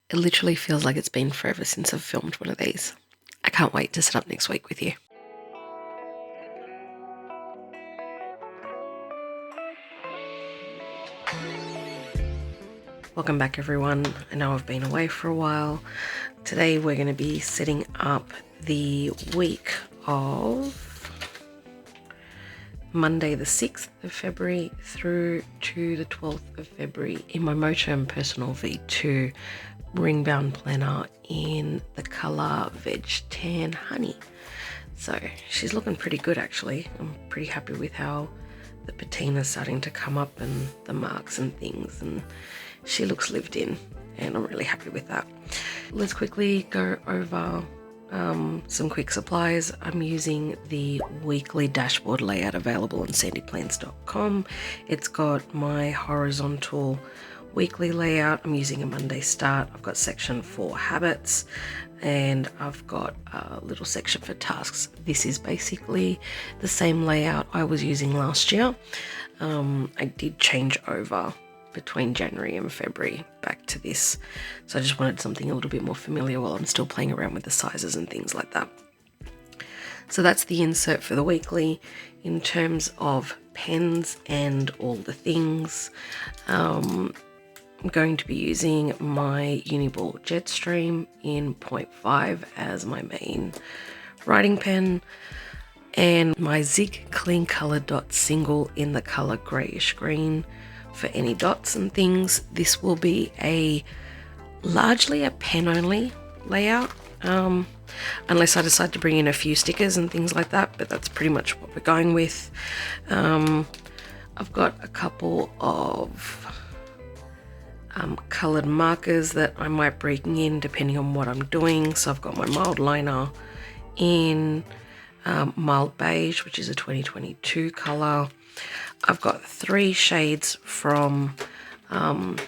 It literally feels like it's been forever since I've filmed one of these. I can't wait to set up next week with you. Welcome back everyone. I know I've been away for a while. Today we're going to be setting up the week of Monday the 6th of February through to the 12th of February in my Moterm Personal V2 ring bound planner in the colour Veg Tan Honey. So she's looking pretty good actually. I'm pretty happy with how the patina's starting to come up and the marks and things, and she looks lived in and I'm really happy with that. Let's quickly go over some quick supplies. I'm using the weekly dashboard layout available on sandyplans.com. It's got my horizontal weekly layout. I'm using a Monday start. I've got section for habits and I've got a little section for tasks. This is basically the same layout I was using last year. I did change over between January and February back to this, so I just wanted something a little bit more familiar while I'm still playing around with the sizes and things like that. So that's the insert for the weekly. In terms of pens and all the things, I'm going to be using my Uniball Jetstream in 0.5 as my main writing pen, and my Zig Clean Color Dot single in the color grayish green for any dots and things. This will be largely a pen only layout, unless I decide to bring in a few stickers and things like that, but that's pretty much what we're going with. I've got a couple of coloured markers that I might bring in depending on what I'm doing. So I've got my mild liner in mild beige, which is a 2022 colour. I've got 3 shades from an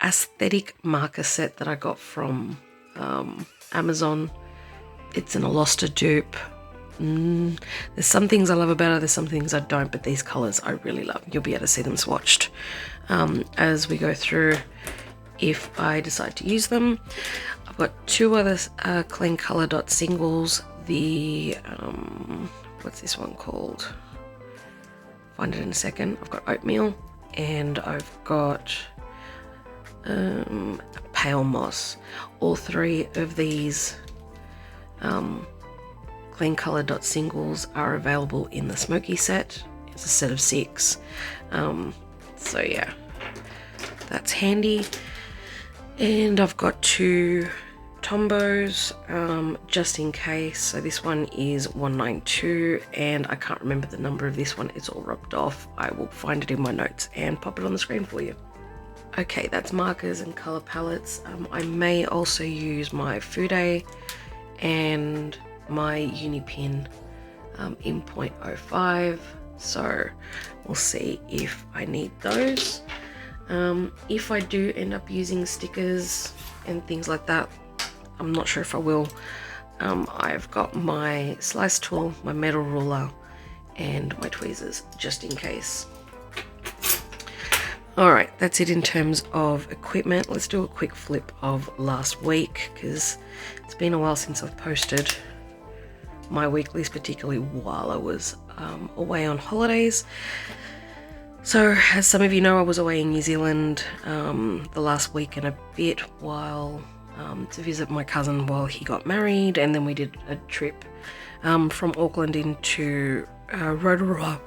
aesthetic marker set that I got from Amazon. It's an Alosta dupe. There's some things I love about it, there's some things I don't, but these colours I really love. You'll be able to see them swatched as we go through if I decide to use them. I've got 2 other Clean Color Dot singles. The what's this one called? Find it in a second. I've got Oatmeal and I've got Pale Moss. All 3 of these Clean Color Dot singles are available in the Smoky set. It's a set of 6. So yeah, that's handy. And I've got 2 Tombos just in case. So this one is 192 and I can't remember the number of this one. It's all rubbed off. I will find it in my notes and pop it on the screen for you. Okay, that's markers and color palettes. I may also use my Fude and my Unipin in 0.05, so we'll see if I need those. If I do end up using stickers and things like that, I'm not sure if I will. I've got my slice tool, my metal ruler, and my tweezers just in case. Alright, that's it in terms of equipment. Let's do a quick flip of last week because it's been a while since I've posted my weeklies, particularly while I was away on holidays. So as some of you know, I was away in New Zealand the last week and a bit while to visit my cousin while he got married, and then we did a trip from Auckland into Rotorua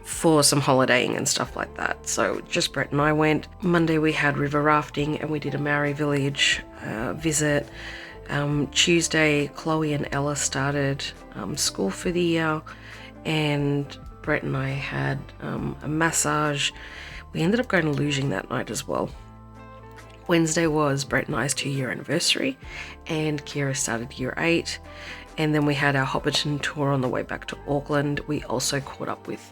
for some holidaying and stuff like that. So just Brett and I went. Monday we had river rafting and we did a Maori village visit. Tuesday Chloe and Ella started school for the year, and Brett and I had a massage. We ended up going to luging that night as well. Wednesday was Brett and I's 2-year anniversary, and Kira started year 8. And then we had our Hobbiton tour on the way back to Auckland. We also caught up with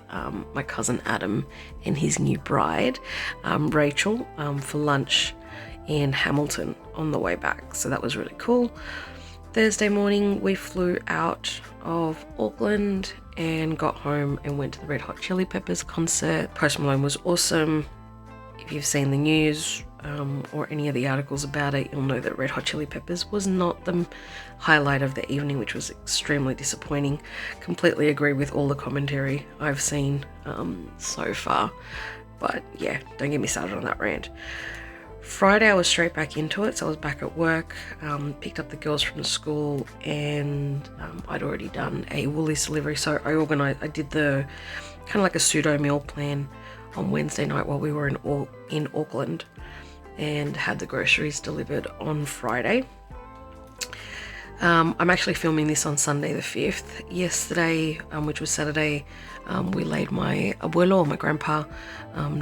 my cousin Adam and his new bride, Rachel, for lunch in Hamilton on the way back. So that was really cool. Thursday morning, we flew out of Auckland and got home and went to the Red Hot Chili Peppers concert. Post Malone was awesome. if you've seen the news or any of the articles about it, you'll know that Red Hot Chili Peppers was not the highlight of the evening, which was extremely disappointing. Completely agree with all the commentary I've seen so far. But yeah, don't get me started on that rant. Friday I was straight back into it, so I was back at work, picked up the girls from school, and I'd already done a Woolies delivery, so I did the kind of like a pseudo meal plan on Wednesday night while we were in Auckland, and had the groceries delivered on Friday. I'm actually filming this on Sunday the 5th. Yesterday, which was Saturday, we laid my abuelo, or my grandpa,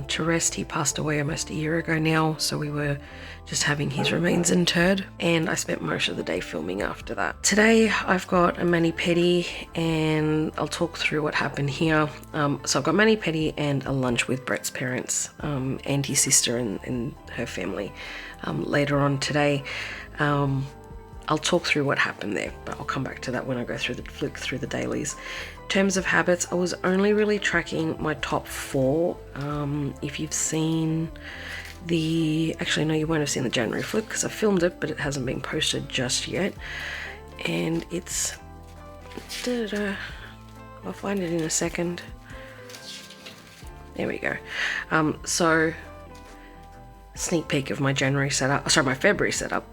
to rest. He passed away almost a year ago now, so we were just having his remains interred, and I spent most of the day filming after that. Today I've got a mani-pedi, and I'll talk through what happened here. So I've got mani-pedi and a lunch with Brett's parents and his sister and her family later on today. I'll talk through what happened there, but I'll come back to that when I go through flick through the dailies. In terms of habits, I was only really tracking my top 4. If you've seen actually no, you won't have seen the January flip because I filmed it, but it hasn't been posted just yet. And it's, I'll find it in a second. There we go. So sneak peek of my February setup.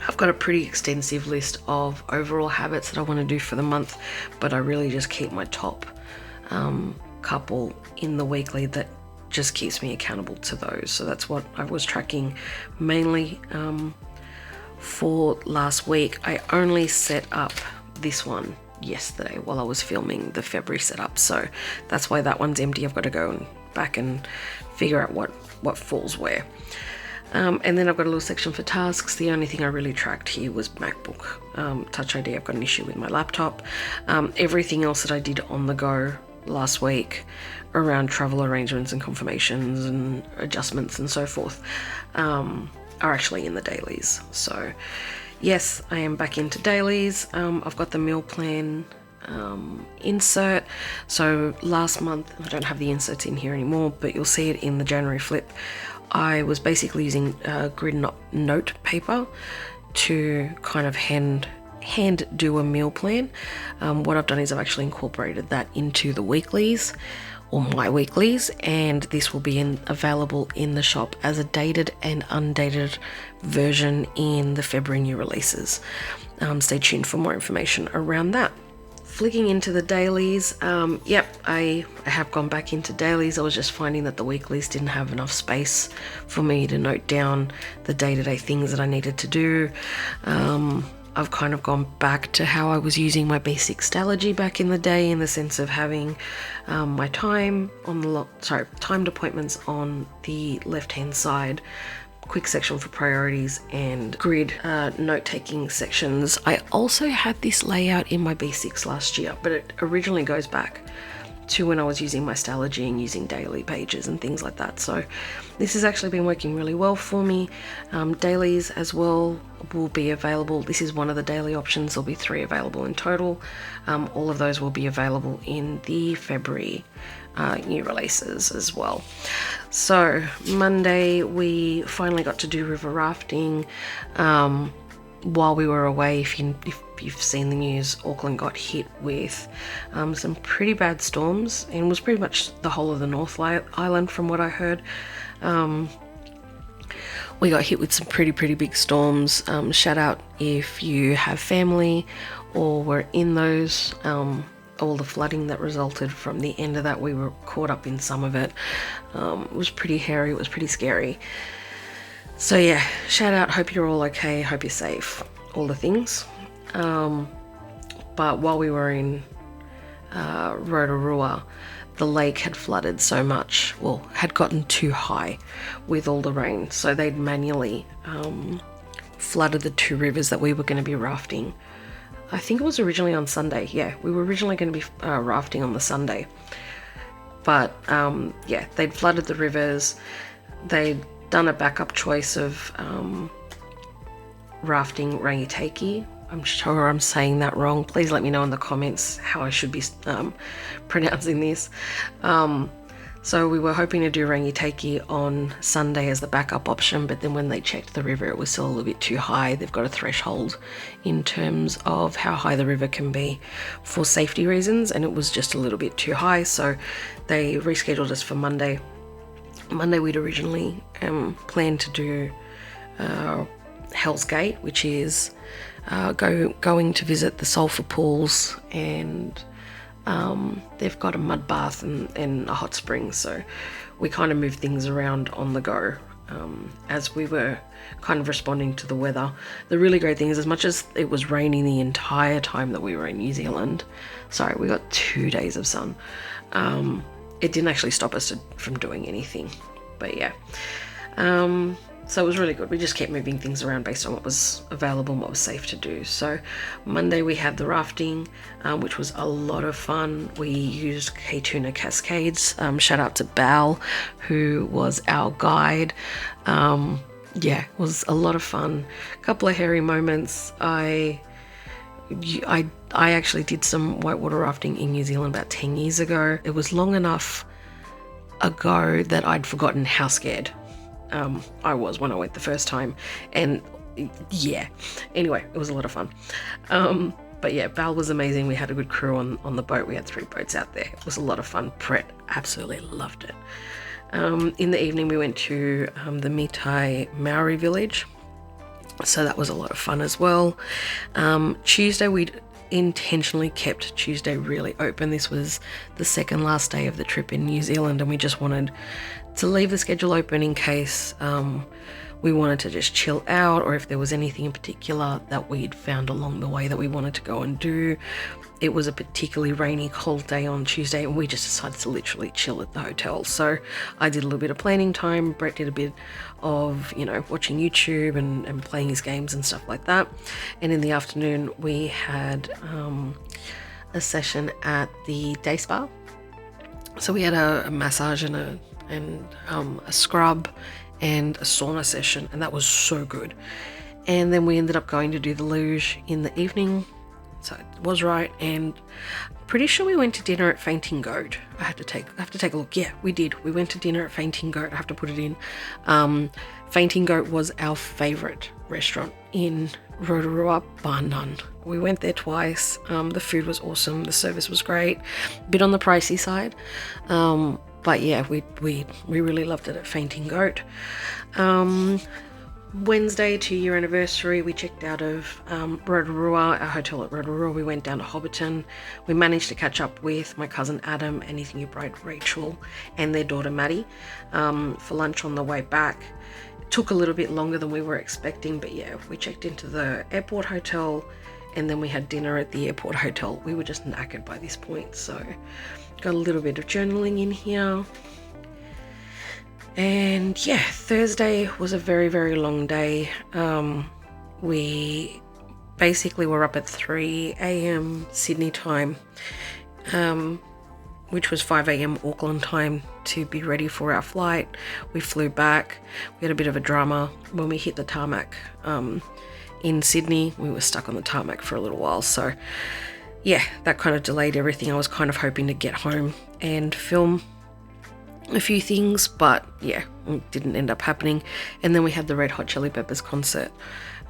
I've got a pretty extensive list of overall habits that I want to do for the month, but I really just keep my top couple in the weekly that just keeps me accountable to those. So that's what I was tracking mainly for last week. I only set up this one yesterday while I was filming the February setup, so that's why that one's empty. I've got to go back and figure out what falls where. And then I've got a little section for tasks. The only thing I really tracked here was MacBook. Touch ID, I've got an issue with my laptop. Everything else that I did on the go last week around travel arrangements and confirmations and adjustments and so forth are actually in the dailies. So yes, I am back into dailies. I've got the meal plan insert. So last month, I don't have the inserts in here anymore, but you'll see it in the January flip. I was basically using grid note paper to kind of hand do a meal plan. What I've done is I've actually incorporated that into the weeklies, or my weeklies, and this will be available in the shop as a dated and undated version in the February new releases. Stay tuned for more information around that. Flicking into the dailies, yep, I have gone back into dailies. I was just finding that the weeklies didn't have enough space for me to note down the day-to-day things that I needed to do. I've kind of gone back to how I was using my basic Stalogy back in the day, in the sense of having my timed appointments on the left-hand side, quick section for priorities, and grid note-taking sections. I also had this layout in my basics last year, but it originally goes back to when I was using my Stalogy and using daily pages and things like that. So this has actually been working really well for me. Dailies as well will be available. This is one of the daily options. There'll be 3 available in total. All of those will be available in the February new releases as well. So Monday we finally got to do river rafting while we were away. If you've seen the news, Auckland got hit with some pretty bad storms, and was pretty much the whole of the North Island from what I heard. We got hit with some pretty big storms. Shout out if you have family or were in those. All the flooding that resulted from the end of that, we were caught up in some of it. It was pretty hairy, it was pretty scary. So yeah, shout out, hope you're all okay, hope you're safe, all the things. But while we were in Rotorua, the lake had flooded so much, well, had gotten too high with all the rain, so they'd manually flooded the 2 rivers that we were going to be rafting. I think it was originally on Sunday. Yeah, we were originally going to be rafting on the Sunday. But yeah, they'd flooded the rivers. They'd done a backup choice of rafting Rangitaki. I'm sure I'm saying that wrong. Please let me know in the comments how I should be pronouncing this. So we were hoping to do Rangitaki on Sunday as the backup option, but then when they checked the river, it was still a little bit too high. They've got a threshold in terms of how high the river can be for safety reasons, and it was just a little bit too high, so they rescheduled us for Monday. Monday we'd originally planned to do Hell's Gate, which is going to visit the sulphur pools, and they've got a mud bath and a hot spring, so we kind of moved things around on the go as we were kind of responding to the weather. The really great thing is, as much as it was raining the entire time that we were in New Zealand, sorry, we got 2 days of sun, it didn't actually stop us from doing anything. But yeah, so it was really good. We just kept moving things around based on what was available and what was safe to do. So Monday we had the rafting, which was a lot of fun. We used K-Tuna Cascades. Shout out to Bal, who was our guide. Yeah, it was a lot of fun. A couple of hairy moments. I actually did some whitewater rafting in New Zealand about 10 years ago. It was long enough ago that I'd forgotten how scared I was when I went the first time, and yeah, anyway, it was a lot of fun. But yeah, Bal was amazing. We had a good crew on the boat. We had 3 boats out there. It was a lot of fun. Brett absolutely loved it. In the evening we went to the Mitai Maori village, so that was a lot of fun as well. Tuesday we'd intentionally kept Tuesday really open. This was the second last day of the trip in New Zealand, and we just wanted to leave the schedule open in case we wanted to just chill out, or if there was anything in particular that we'd found along the way that we wanted to go and do. It was a particularly rainy, cold day on Tuesday, and we just decided to literally chill at the hotel. So I did a little bit of planning time. Brett did a bit of, watching YouTube and playing his games and stuff like that. And in the afternoon, we had a session at the day spa. So we had a massage and a scrub and a sauna session, and that was so good. And then we ended up going to do the luge in the evening, so it was right. And pretty sure we went to dinner at Fainting Goat. I have to take a look. Yeah, we did. We went to dinner at Fainting Goat. I have to put it in. Fainting Goat was our favorite restaurant in Rotorua, bar none. We went there twice. The food was awesome. The service was great. A bit on the pricey side. But yeah, we really loved it at Fainting Goat. Wednesday, 2-year anniversary, we checked out of Rotorua, our hotel at Rotorua. We went down to Hobbiton. We managed to catch up with my cousin Adam and his new bride Rachel and their daughter Maddie for lunch on the way back. It took a little bit longer than we were expecting, but yeah, we checked into the airport hotel and then we had dinner at the airport hotel. We were just knackered by this point, so got a little bit of journaling in here. And yeah, Thursday was a very, very long day. We basically were up at 3 a.m. Sydney time, which was 5 a.m. Auckland time, to be ready for our flight. We flew back. We had a bit of a drama when we hit the tarmac in Sydney. We were stuck on the tarmac for a little while, so yeah, that kind of delayed everything. I was kind of hoping to get home and film a few things, but yeah, it didn't end up happening. And then we had the Red Hot Chili Peppers concert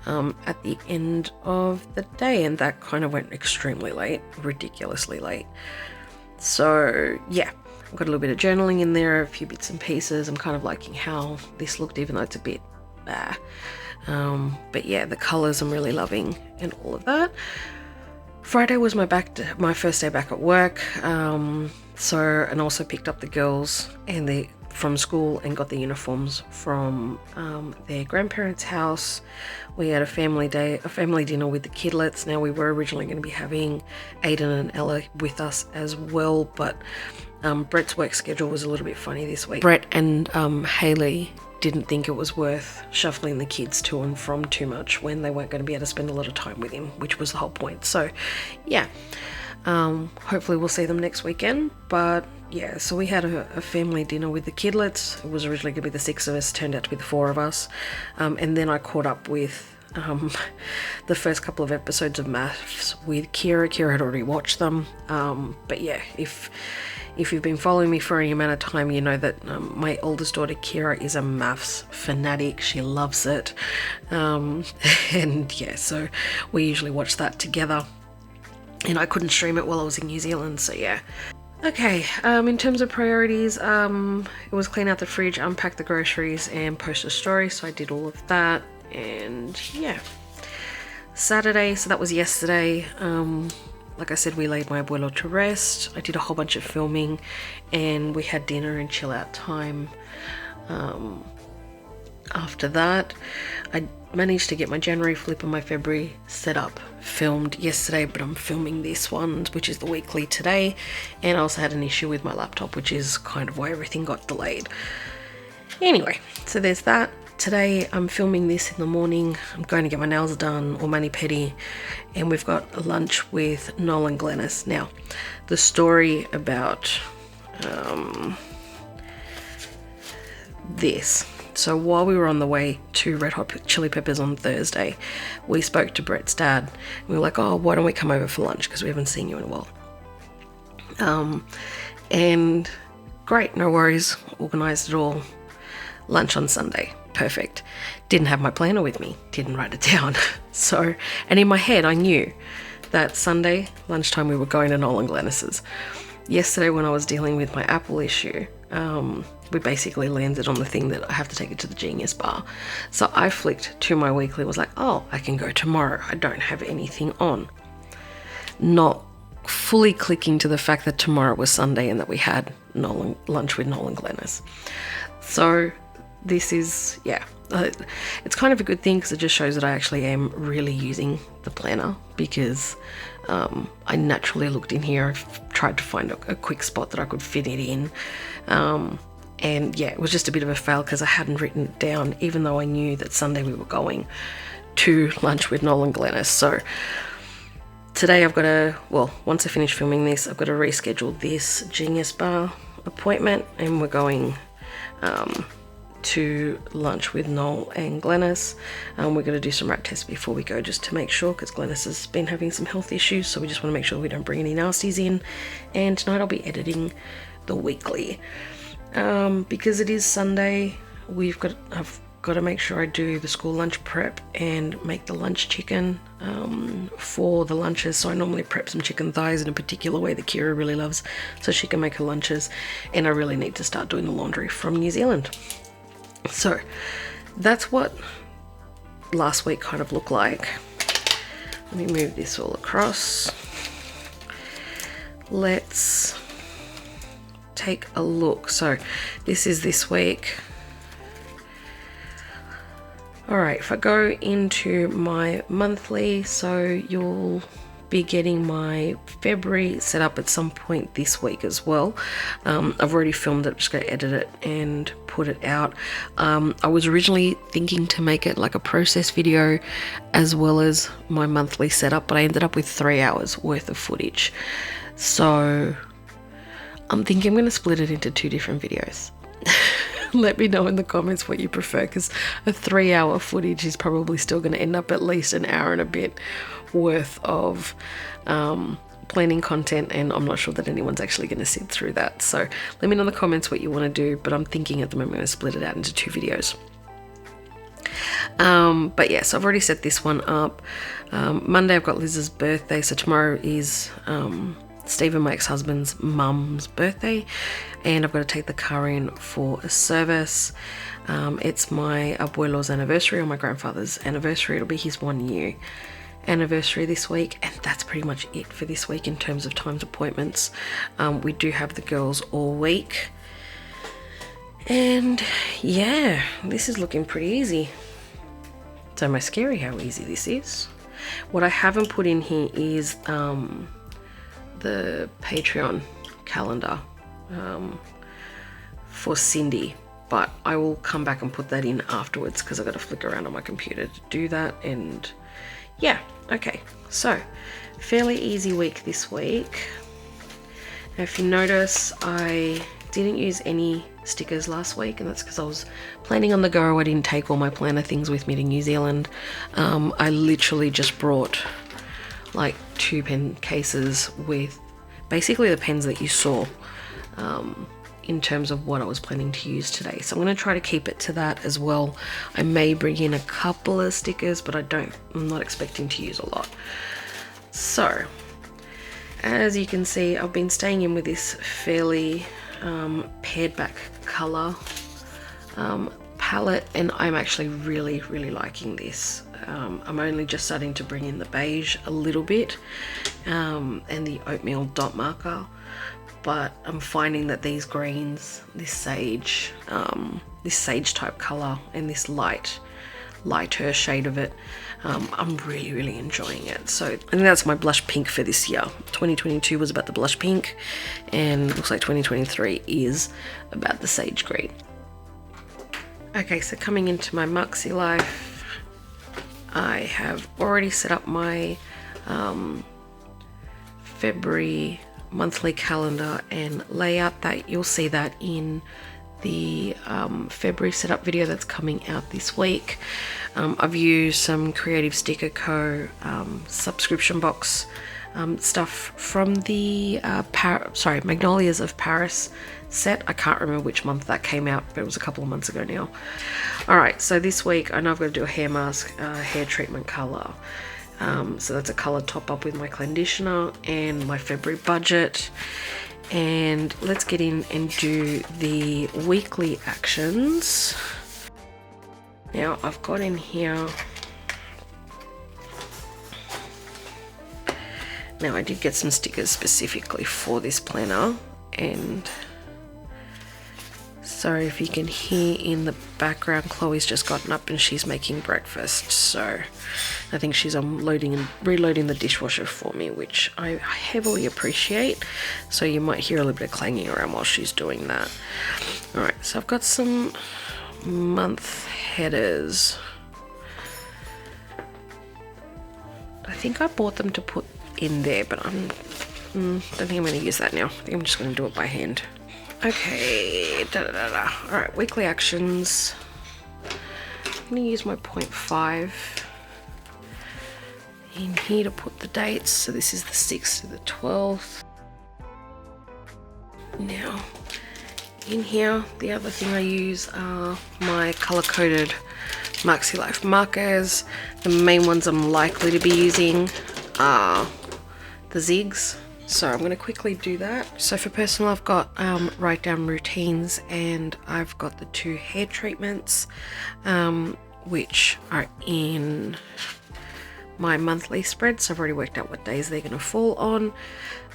at the end of the day, and that kind of went extremely late, ridiculously late. So yeah, I've got a little bit of journaling in there, a few bits and pieces. I'm kind of liking how this looked, even though it's a bit but yeah, the colors I'm really loving and all of that. Friday was my first day back at work, and also picked up the girls from school and got the uniforms from their grandparents' house. We had a family dinner with the kidlets. Now, we were originally going to be having Aiden and Ella with us as well, but Brett's work schedule was a little bit funny this week. Brett and Hayley didn't think it was worth shuffling the kids to and from too much when they weren't going to be able to spend a lot of time with him, which was the whole point. So yeah, hopefully we'll see them next weekend. But yeah, so we had a family dinner with the kidlets. It was originally going to be the 6 of us, turned out to be the 4 of us. And then I caught up with the first couple of episodes of Maths with Kira. Kira had already watched them. But yeah, if if you've been following me for any amount of time, you know that my oldest daughter Kira is a maths fanatic. She loves it. And yeah, so we usually watch that together. And I couldn't stream it while I was in New Zealand, so yeah. Okay, in terms of priorities, it was clean out the fridge, unpack the groceries, and post a story, so I did all of that. And yeah, Saturday, so that was yesterday. Like I said, we laid my abuelo to rest. I did a whole bunch of filming, and we had dinner and chill out time. After that, I managed to get my January flip and my February setup filmed yesterday, but I'm filming this one, which is the weekly, today. And I also had an issue with my laptop, which is kind of why everything got delayed. Anyway, so there's that. Today I'm filming this in the morning. I'm going to get my nails done, or mani-pedi, and we've got a lunch with Noel and Glennis. Now, the story about this. So while we were on the way to Red Hot Chili Peppers on Thursday, we spoke to Brett's dad. And we were like, oh, why don't we come over for lunch, because we haven't seen you in a while. And great, no worries, organised it all. Lunch on Sunday, perfect. Didn't have my planner with me, didn't write it down. So, and in my head I knew that Sunday lunchtime we were going to Noel and Glennis's. Yesterday when I was dealing with my Apple issue, we basically landed on the thing that I have to take it to the Genius Bar. So I flicked to my weekly, was like, oh, I can go tomorrow. I don't have anything on. Not fully clicking to the fact that tomorrow was Sunday and that we had lunch with Noel and Glennis. So this is, yeah, it's kind of a good thing because it just shows that I actually am really using the planner, because I naturally looked in here, I've tried to find a quick spot that I could fit it in. And yeah, it was just a bit of a fail because I hadn't written it down, even though I knew that Sunday we were going to lunch with Noel and Glennis. So today I've got to, well, once I finish filming this, I've got to reschedule this Genius Bar appointment, and we're going to lunch with Noel and Glennis. We're going to do some rat tests before we go, just to make sure, because Glennis has been having some health issues, so we just want to make sure we don't bring any nasties in. And tonight I'll be editing the weekly. Because it is Sunday, I've got to make sure I do the school lunch prep and make the lunch chicken for the lunches. So I normally prep some chicken thighs in a particular way that Kira really loves, so she can make her lunches. And I really need to start doing the laundry from New Zealand. So that's what last week kind of looked like. Let me move this all across. Let's take a look. So this is this week. All right, if I go into my monthly, so you'll be getting my February set up at some point this week as well. I've already filmed it, I'm just going to edit it and put it out. I was originally thinking to make it like a process video as well as my monthly setup, but I ended up with 3 hours worth of footage. So I'm thinking I'm going to split it into 2 different videos. Let me know in the comments what you prefer, because a 3-hour footage is probably still going to end up at least an hour and a bit worth of planning content, and I'm not sure that anyone's actually going to sit through that. So let me know in the comments what you want to do, but I'm thinking at the moment I'm going to split it out into 2 videos. But yes, I've already set this one up. Monday I've got Liz's birthday, so tomorrow is Stephen, my ex-husband's mum's birthday, and I've got to take the car in for a service. It's my abuelo's anniversary, or my grandfather's anniversary. It'll be his 1-year anniversary this week, and that's pretty much it for this week in terms of timed appointments. We do have the girls all week, and yeah, this is looking pretty easy. It's almost scary how easy this is. What I haven't put in here is the Patreon calendar for Cindy, but I will come back and put that in afterwards because I've got to flick around on my computer to do that. And yeah, okay, so fairly easy week this week. Now if you notice, I didn't use any stickers last week, and that's because I was planning on the go. I didn't take all my planner things with me to New Zealand. I literally just brought like 2 pen cases with basically the pens that you saw in terms of what I was planning to use today. So I'm going to try to keep it to that as well. I may bring in a couple of stickers, but I'm not expecting to use a lot. So as you can see, I've been staying in with this fairly pared back color palette, and I'm actually really liking this. I'm only just starting to bring in the beige a little bit and the oatmeal dot marker, but I'm finding that these greens, this sage type color, and this lighter shade of it, I'm really enjoying it. So I think that's my blush pink for this year. 2022 was about the blush pink, and looks like 2023 is about the sage green. Okay, so coming into my MAKSELife, I have already set up my February monthly calendar and layout. That you'll see that in the February setup video that's coming out this week. I've used some Creative Sticker Co. subscription box stuff from the Magnolias of Paris set. I can't remember which month that came out, but it was a couple of months ago now. Alright, so this week I know I've got to do a hair mask, hair treatment color. So that's a color top up with my conditioner and my February budget. And let's get in and do the weekly actions. Now I've got in here, now I did get some stickers specifically for this planner, and sorry if you can hear in the background, Chloe's just gotten up and she's making breakfast, so I think she's unloading and reloading the dishwasher for me, which I heavily appreciate. So you might hear a little bit of clanging around while she's doing that. Alright, so I've got some month headers. I think I bought them to put in there, but I don't think I'm going to use that now. I think I'm just going to do it by hand. Okay, Alright, weekly actions. I'm going to use my 0.5 in here to put the dates. So this is the 6th to the 12th. Now, in here, the other thing I use are my color-coded MAKSELife markers. The main ones I'm likely to be using are the zigs. So I'm going to quickly do that. So for personal, I've got write down routines, and I've got the 2 hair treatments, which are in my monthly spread. So I've already worked out what days they're going to fall on.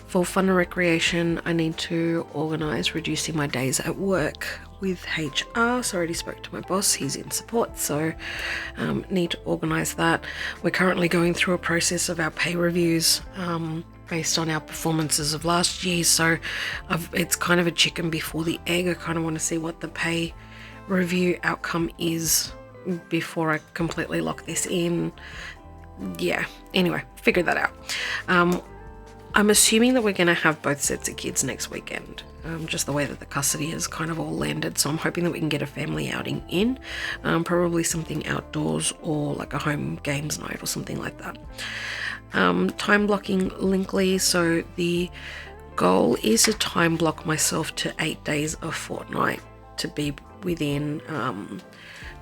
For fun and recreation, I need to organise reducing my days at work with HR. So I already spoke to my boss, he's in support, so need to organise that. We're currently going through a process of our pay reviews based on our performances of last year, so it's kind of a chicken before the egg. I kind of want to see what the pay review outcome is before I completely lock this in. Yeah, anyway, figure that out. I'm assuming that we're going to have both sets of kids next weekend, just the way that the custody has kind of all landed, so I'm hoping that we can get a family outing in, probably something outdoors or like a home games night or something like that. Time blocking Linkly, so the goal is to time block myself to 8 days a fortnight to be within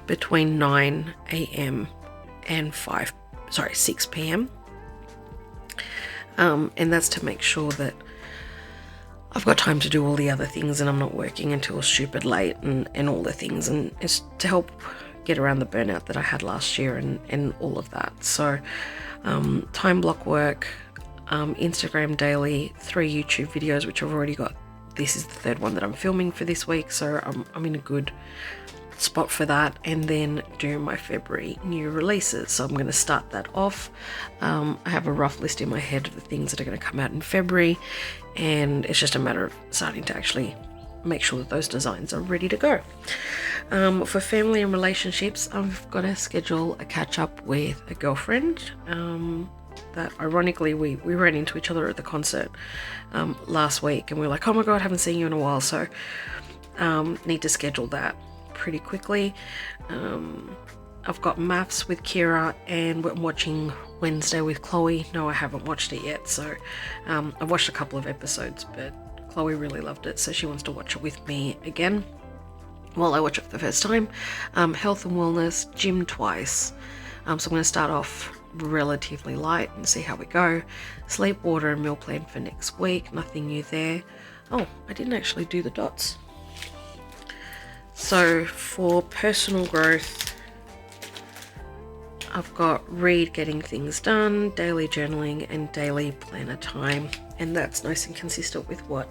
between 9 AM and 6 PM. And that's to make sure that I've got time to do all the other things and I'm not working until stupid late and all the things, and it's to help get around the burnout that I had last year and all of that. So time block work, Instagram daily, 3 YouTube videos, which I've already got. This is the 3rd one that I'm filming for this week, so I'm in a good spot for that, and then do my February new releases. So I'm going to start that off. I have a rough list in my head of the things that are going to come out in February, and it's just a matter of starting to actually make sure that those designs are ready to go. For family and relationships, I've got to schedule a catch up with a girlfriend that ironically we ran into each other at the concert last week, and we were like, oh my god, I haven't seen you in a while, so need to schedule that pretty quickly. I've got maths with Kira, and we're watching Wednesday with Chloe. No, I haven't watched it yet, so I've watched a couple of episodes, but Chloe really loved it, so she wants to watch it with me again. Well, I watch it for the first time. Health and wellness, gym twice. So I'm going to start off relatively light and see how we go. Sleep, water and meal plan for next week. Nothing new there. Oh, I didn't actually do the dots. So for personal growth, I've got read, getting things done, daily journaling and daily planner time. And that's nice and consistent with what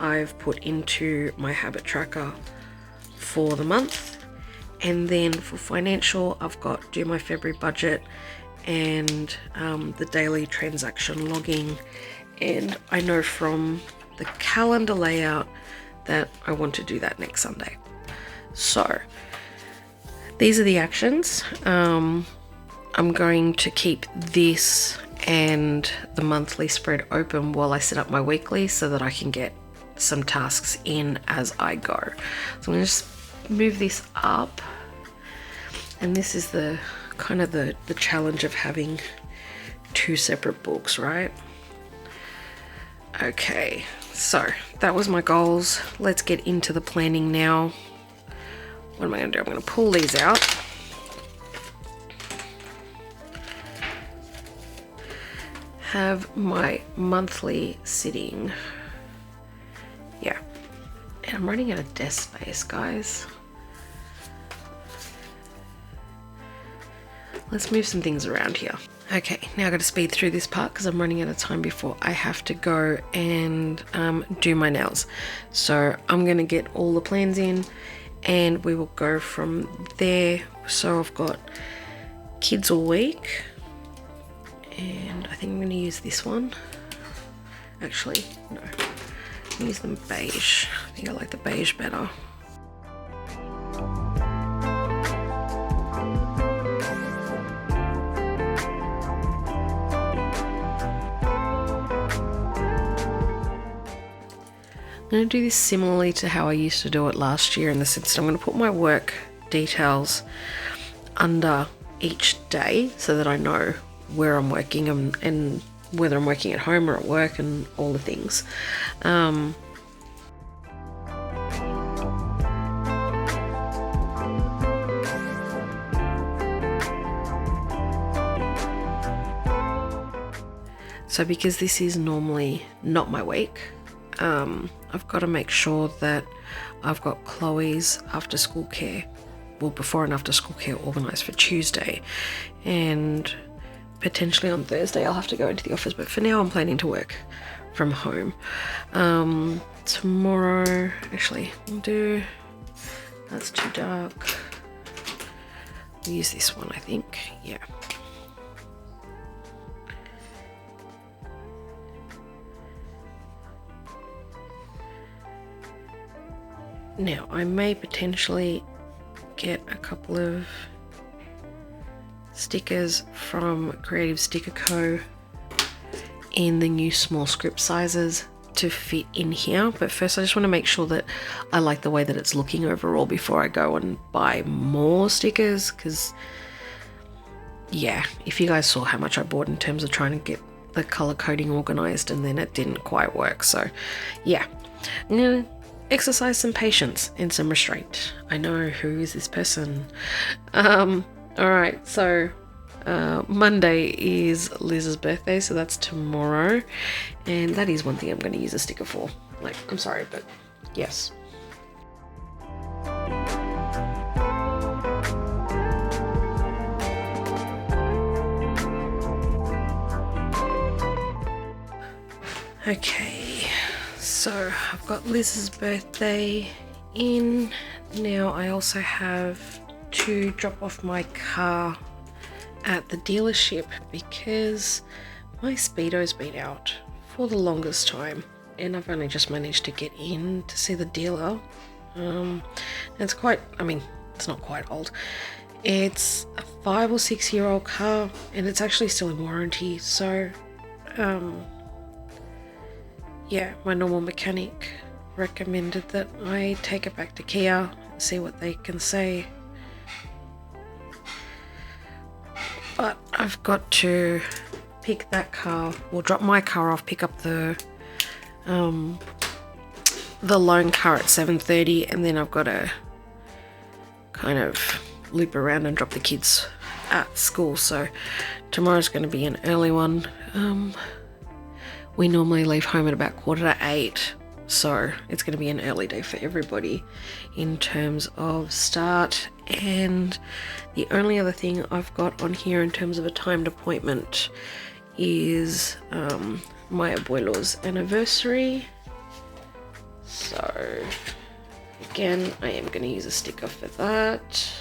I've put into my habit tracker for the month. And then for financial, I've got do my February budget and the daily transaction logging. And I know from the calendar layout that I want to do that next Sunday. So these are the actions. I'm going to keep this and the monthly spread open while I set up my weekly so that I can get some tasks in as I go. So I'm going to just move this up, and this is the kind of the challenge of having two separate books, right? Okay, so that was my goals. Let's get into the planning now. What am I going to do? I'm going to pull these out. Have my monthly sitting. Yeah. And I'm running out of desk space, guys. Let's move some things around here. Okay, now I've got to speed through this part because I'm running out of time before I have to go and do my nails. So I'm going to get all the plans in and we will go from there. So I've got kids all week and I think I'm going to use this one. Actually, no. Use them beige. I think I like the beige better. I'm going to do this similarly to how I used to do it last year, in the sense that I'm going to put my work details under each day so that I know where I'm working and whether I'm working at home or at work and all the things. So because this is normally not my week, I've got to make sure that I've got Chloe's after school care, well, before and after school care organised for Tuesday, and potentially on Thursday I'll have to go into the office, but for now I'm planning to work from home. Tomorrow, actually, we'll do, that's too dark. We'll use this one, I think, yeah. Now, I may potentially get a couple of stickers from Creative Sticker Co. in the new small script sizes to fit in here. But first I just want to make sure that I like the way that it's looking overall before I go and buy more stickers, because yeah, if you guys saw how much I bought in terms of trying to get the color coding organized and then it didn't quite work. So yeah, I'm gonna exercise some patience and some restraint. I know, who is this person? Alright, so Monday is Liz's birthday, so that's tomorrow, and that is one thing I'm going to use a sticker for. Like, I'm sorry, but yes. Okay, so I've got Liz's birthday in. Now I also have to drop off my car at the dealership because my Speedo's been out for the longest time and I've only just managed to get in to see the dealer. It's quite, I mean, it's not quite old. It's a 5 or 6 year old car and it's actually still in warranty. So yeah, my normal mechanic recommended that I take it back to Kia, see what they can say. But I've got to pick that car, or drop my car off, pick up the the loan car at 7:30, and then I've got to kind of loop around and drop the kids at school. So tomorrow's going to be an early one. We normally leave home at about 7:45, so it's going to be an early day for everybody in terms of start. And the only other thing I've got on here in terms of a timed appointment is my abuelo's anniversary. So again, I am going to use a sticker for that.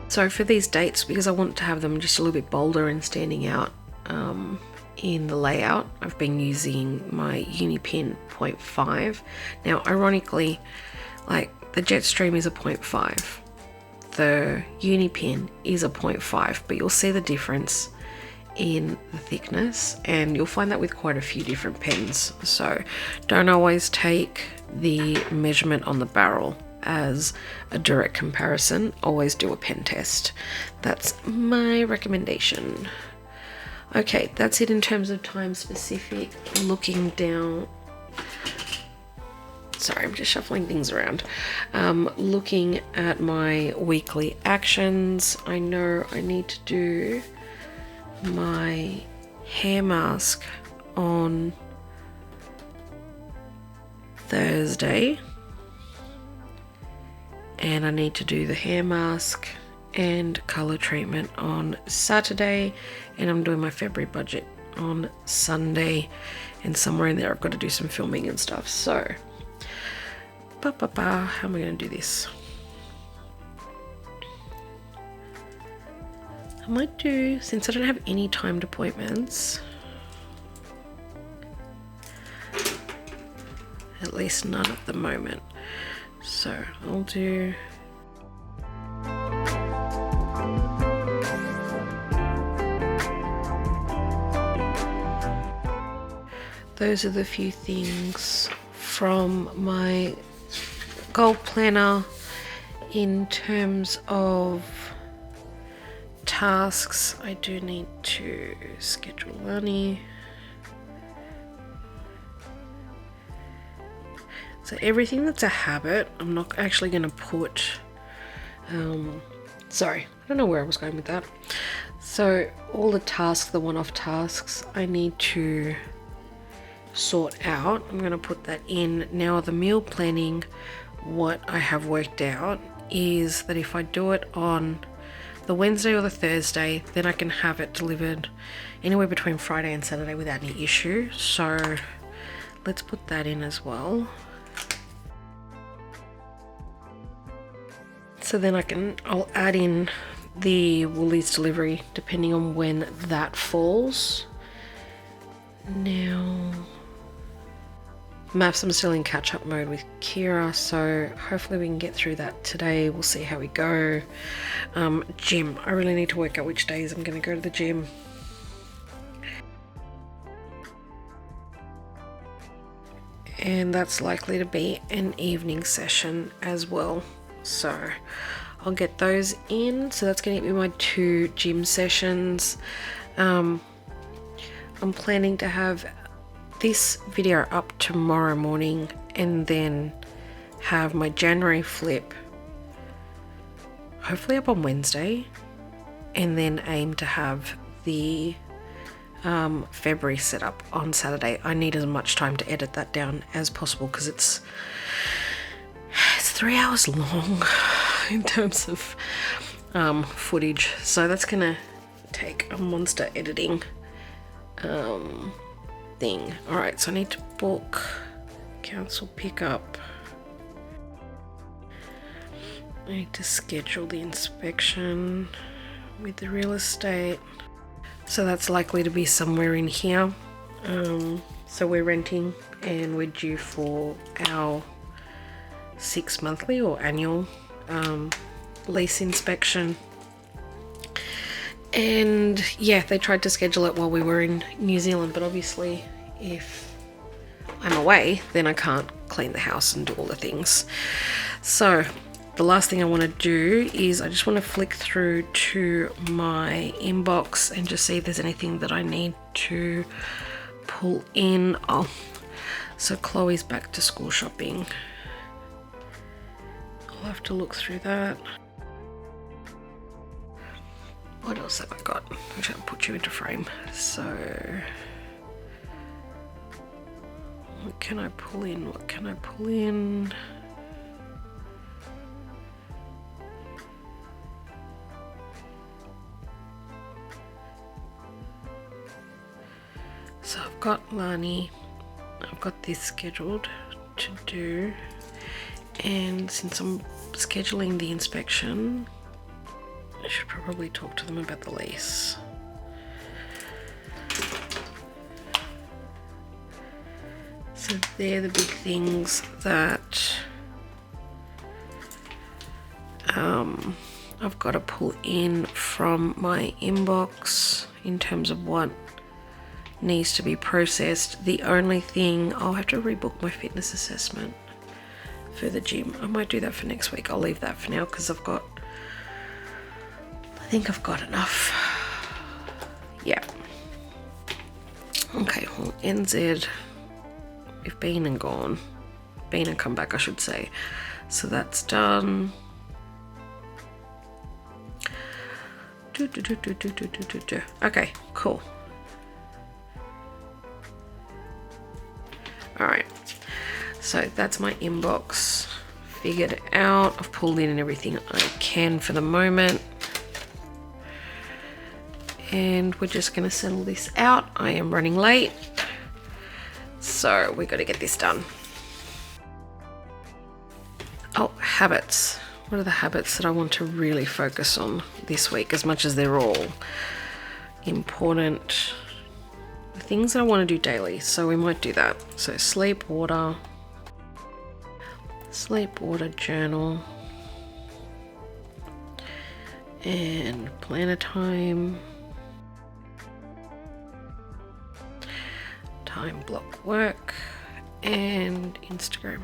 So for these dates, because I want to have them just a little bit bolder and standing out in the layout, I've been using my Unipin 0.5. Now, ironically, like the Jetstream is a 0.5. The Unipin is a 0.5, but you'll see the difference in the thickness, and you'll find that with quite a few different pens. So don't always take the measurement on the barrel as a direct comparison. Always do a pen test. That's my recommendation. Okay, that's it in terms of time specific. Looking down, sorry, I'm just shuffling things around. Looking at my weekly actions, I know I need to do my hair mask on Thursday, and I need to do the hair mask and color treatment on Saturday, and I'm doing my February budget on Sunday, and somewhere in there I've got to do some filming and stuff. So how am I going to do this? I might do, since I don't have any timed appointments, at least none at the moment, so I'll do those are the few things from my goal planner. In terms of tasks, I do need to schedule Lani. So everything that's a habit, I'm not actually going to put, sorry, I don't know where I was going with that. So all the tasks, the one-off tasks, I need to sort out. I'm going to put that in. Now the meal planning, what I have worked out is that if I do it on the Wednesday or the Thursday, then I can have it delivered anywhere between Friday and Saturday without any issue. So let's put that in as well. So then I'll add in the Woolies delivery depending on when that falls. Now, maths, I'm still in catch-up mode with Kira, so hopefully we can get through that today. We'll see how we go. Gym, I really need to work out which days I'm going to go to the gym. And that's likely to be an evening session as well. So I'll get those in. So that's going to be my 2 gym sessions. I'm planning to have this video up tomorrow morning and then have my January flip hopefully up on Wednesday, and then aim to have the February set up on Saturday. I need as much time to edit that down as possible because it's 3 hours long in terms of footage, so that's gonna take a monster editing thing. Alright, so I need to book council pickup. I need to schedule the inspection with the real estate, so that's likely to be somewhere in here. So we're renting and we're due for our 6 monthly or annual lease inspection. And yeah, they tried to schedule it while we were in New Zealand, but obviously if I'm away then I can't clean the house and do all the things. So the last thing I want to do is I just want to flick through to my inbox and just see if there's anything that I need to pull in. Oh, so Chloe's back to school shopping. I'll have to look through that. What else have I got? I'm trying to put you into frame. So what can I pull in? What can I pull in? So I've got Lani, I've got this scheduled to do, and since I'm scheduling the inspection, I should probably talk to them about the lease. So they're the big things that I've got to pull in from my inbox in terms of what needs to be processed. The only thing, I'll have to rebook my fitness assessment for the gym. I might do that for next week. I'll leave that for now because I think I've got enough. Yeah. Okay, well, NZ, we've been and gone. Been and come back, I should say. So that's done. Okay, cool. Alright, so that's my inbox figured out. I've pulled in everything I can for the moment. And we're just going to settle this out. I am running late, so we got to get this done. Oh, habits. What are the habits that I want to really focus on this week, as much as they're all important? The things that I want to do daily, so we might do that. So sleep, water, journal, and planner time, time block work, and Instagram.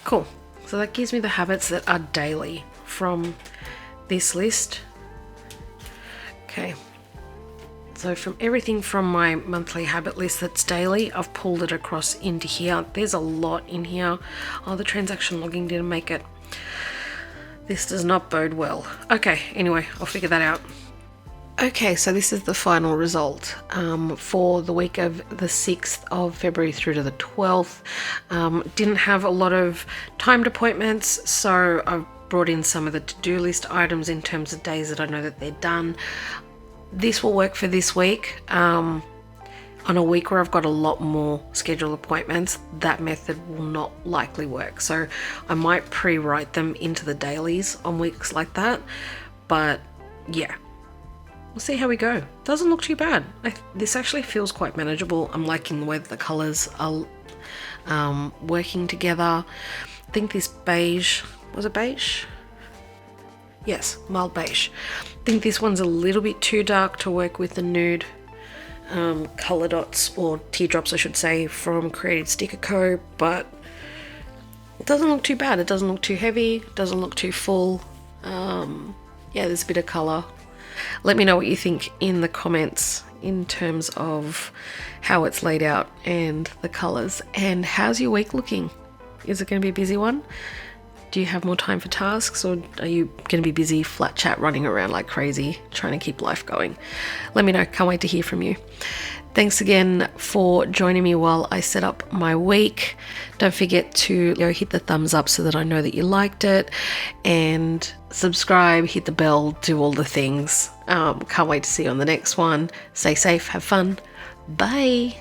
Cool. So that gives me the habits that are daily from this list. Okay. So from everything from my monthly habit list that's daily, I've pulled it across into here. There's a lot in here. Oh, the transaction logging didn't make it. This does not bode well. Okay, anyway, I'll figure that out. Okay, so this is the final result for the week of the 6th of February through to the 12th. Didn't have a lot of timed appointments, so I've brought in some of the to-do list items in terms of days that I know that they're done. This will work for this week. On a week where I've got a lot more scheduled appointments, that method will not likely work. So I might pre-write them into the dailies on weeks like that. But yeah, we'll see how we go. Doesn't look too bad. This actually feels quite manageable. I'm liking the way that the colors are working together. I think this beige, was it beige? Yes, mild beige. I think this one's a little bit too dark to work with the nude color dots, or teardrops I should say, from Created Sticker Co, but it doesn't look too bad. It doesn't look too heavy, it doesn't look too full. Yeah, there's a bit of color. Let me know what you think in the comments in terms of how it's laid out and the colors. And how's your week looking? Is it going to be a busy one? Do you have more time for tasks, or are you going to be busy flat chat running around like crazy trying to keep life going? Let me know. Can't wait to hear from you. Thanks again for joining me while I set up my week. Don't forget to hit the thumbs up so that I know that you liked it, and subscribe, hit the bell, do all the things. Can't wait to see you on the next one. Stay safe, have fun. Bye.